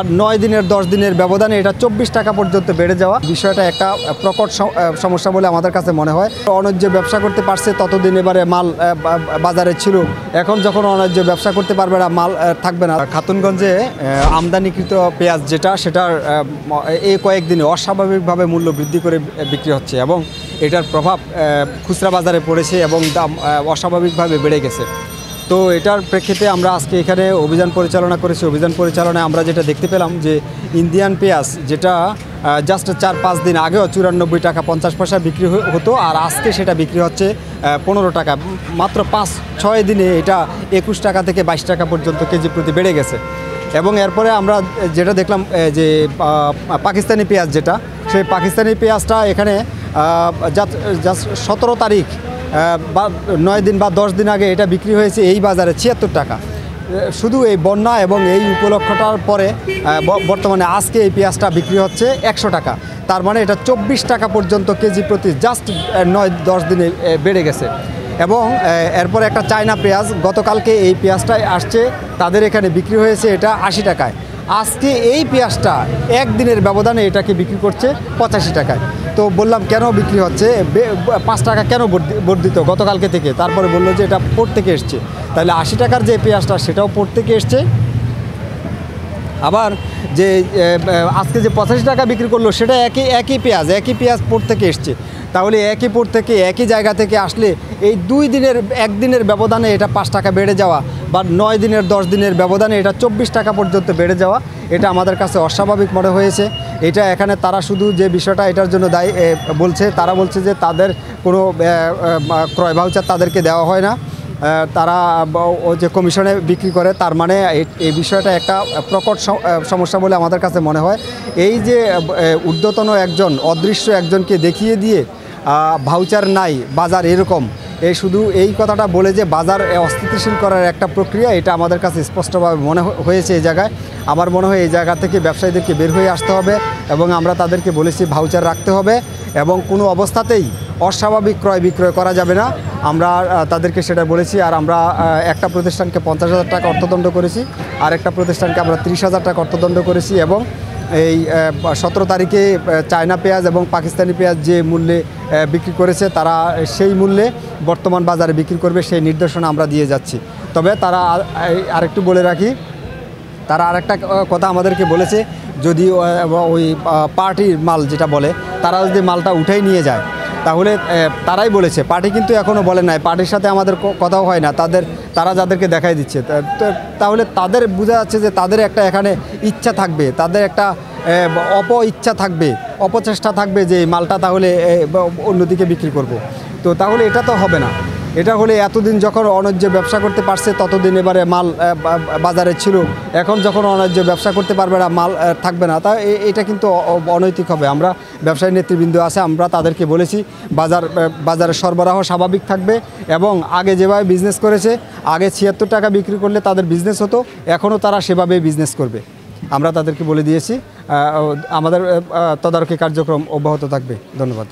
9 দিনের 10 দিনের ব্যবধানে এটা 24 টাকা পর্যন্ত বেড়ে যাওয়া বিষয়টা একটা প্রকট সমস্যা বলে আমাদের কাছে মনে হয়। অন্যায্য ব্যবসা করতে পারছে ততদিন এবারে মাল বাজারে ছিল, এখন যখন অন্যায্য ব্যবসা করতে পারবে না, মাল থাকবে না। খাতুনগঞ্জে আমদানিকৃত পেঁয়াজ সেটার এই কয়েকদিনে অস্বাভাবিকভাবে মূল্য বৃদ্ধি করে বিক্রি হচ্ছে এবং এটার প্রভাব খুচরা বাজারে পড়েছে এবং দাম অস্বাভাবিকভাবে বেড়ে গেছে। তো এটার প্রেক্ষিতে আমরা আজকে এখানে অভিযান পরিচালনা করেছি। অভিযান পরিচালনায় আমরা যেটা দেখতে পেলাম যে ইন্ডিয়ান পেঁয়াজ যেটা জাস্ট 4-5 দিন আগেও 94 টাকা 50 পয়সা বিক্রি হতো, আর আজকে সেটা বিক্রি হচ্ছে 15 টাকা। মাত্র 5-6 দিনে এটা 21 টাকা থেকে 22 টাকা পর্যন্ত কেজি প্রতি বেড়ে গেছে। এবং এরপরে আমরা যেটা দেখলাম যে পাকিস্তানি পেঁয়াজ সেই পাকিস্তানি পেঁয়াজটা এখানে জাস্ট 17 তারিখ বা 9 দিন বা 10 দিন আগে এটা বিক্রি হয়েছে এই বাজারে 76 টাকা। শুধু এই বন্যা এবং এই উপলক্ষটার পরে বর্তমানে আজকে এই পেঁয়াজটা বিক্রি হচ্ছে 100 টাকা। তার মানে এটা 24 টাকা পর্যন্ত কেজি প্রতি জাস্ট 9-10 দিনে বেড়ে গেছে। এবং এরপর একটা চায়না পেঁয়াজ, গতকালকে এই পেঁয়াজটাই আসছে, তাদের এখানে বিক্রি হয়েছে এটা 80 টাকায়। আজকে এই পেঁয়াজটা একদিনের ব্যবধানে এটাকে বিক্রি করছে 85 টাকায়। তো বললাম কেন বিক্রি হচ্ছে, 5 টাকা কেন বর্ধিত গতকালকে থেকে? তারপরে বললো যে এটা পোর্ট থেকে এসছে। তাহলে 80 টাকার যে পেঁয়াজটা সেটাও পোর্ট থেকে এসছে। আবার যে আজকে যে 85 টাকা বিক্রি করলো সেটা একই পেঁয়াজ পোর্ট থেকে এসছে। তাহলে একই পোর্ট থেকে একই জায়গা থেকে আসলে এই 1 দিনের ব্যবধানে এটা 5 টাকা বেড়ে যাওয়া বা 9 দিনের 10 দিনের ব্যবধানে এটা 24 টাকা পর্যন্ত বেড়ে যাওয়া, এটা আমাদের কাছে অস্বাভাবিক মনে হয়েছে। এটা এখানে তারা শুধু যে বিষয়টা এটার জন্য দায়ী তারা বলছে যে তাদের কোনো ক্রয় ভাউচার তাদেরকে দেওয়া হয় না, তারা যে কমিশনে বিক্রি করে। তার মানে এই বিষয়টা একটা প্রকট সমস্যা বলে আমাদের কাছে মনে হয়। এই যে ঊর্ধ্বতন একজন অদৃশ্য একজনকে দেখিয়ে দিয়ে ভাউচার নাই, বাজার এরকম, শুধু এই কথাটা বলে যে বাজার অস্থিতিশীল করার একটা প্রক্রিয়া, এটা আমাদের কাছে স্পষ্টভাবে মনে হয়েছে এই জায়গায়। আমার মনে হয় এই জায়গা থেকে ব্যবসায়ীদেরকে বের হয়ে আসতে হবে এবং আমরা তাদেরকে বলেছি ভাউচার রাখতে হবে এবং কোনো অবস্থাতেই অস্বাভাবিক ক্রয় বিক্রয় করা যাবে না। আমরা তাদেরকে সেটা বলেছি। আর আমরা একটা প্রতিষ্ঠানকে 50,000 টাকা অর্থদণ্ড করেছি, আর একটা প্রতিষ্ঠানকে আমরা 30,000 টাকা অর্থদণ্ড করেছি। এবং এই 17 তারিখে চায়না পেঁয়াজ এবং পাকিস্তানি পেঁয়াজ যে মূল্যে বিক্রি করেছে তারা সেই মূল্যে বর্তমান বাজারে বিক্রি করবে, সেই নির্দেশনা আমরা দিয়ে যাচ্ছি। তবে তারা আরেকটু বলে রাখি, তারা আরেকটা কথা আমাদেরকে বলেছে, যদি ওই পার্টির মাল যেটা বলে, তারা যদি মালটা উঠেই নিয়ে যায় তাহলে তারাই বলেছে, পার্টি কিন্তু এখনও বলে নাই, পার্টির সাথে আমাদের কথাও হয় না, তারা যাদেরকে দেখাই দিচ্ছে। তাহলে তাদের বোঝা যাচ্ছে যে তাদের একটা এখানে ইচ্ছা থাকবে, তাদের একটা ইচ্ছা থাকবে, অপচেষ্টা থাকবে যে এই মালটা তাহলে অন্যদিকে বিক্রি করব। তো তাহলে এটা তো হবে না। এটা হলে এতদিন যখন অন্যায্য ব্যবসা করতে পারছে ততদিন এবারে মাল বাজারে ছিল, এখন যখন অন্যায্য ব্যবসা করতে পারবে না, মাল থাকবে না, তা এটা কিন্তু অনৈতিক হবে। আমরা ব্যবসায়ী নেতৃবৃন্দ আছে, আমরা তাদেরকে বলেছি বাজারে সরবরাহ স্বাভাবিক থাকবে এবং আগে যেভাবে বিজনেস করেছে, আগে 76 টাকা বিক্রি করলে তাদের বিজনেস হতো, এখনও তারা সেভাবেই বিজনেস করবে। আমরা তাদেরকে বলে দিয়েছি। আমাদের তদারকি কার্যক্রম অব্যাহত থাকবে। ধন্যবাদ।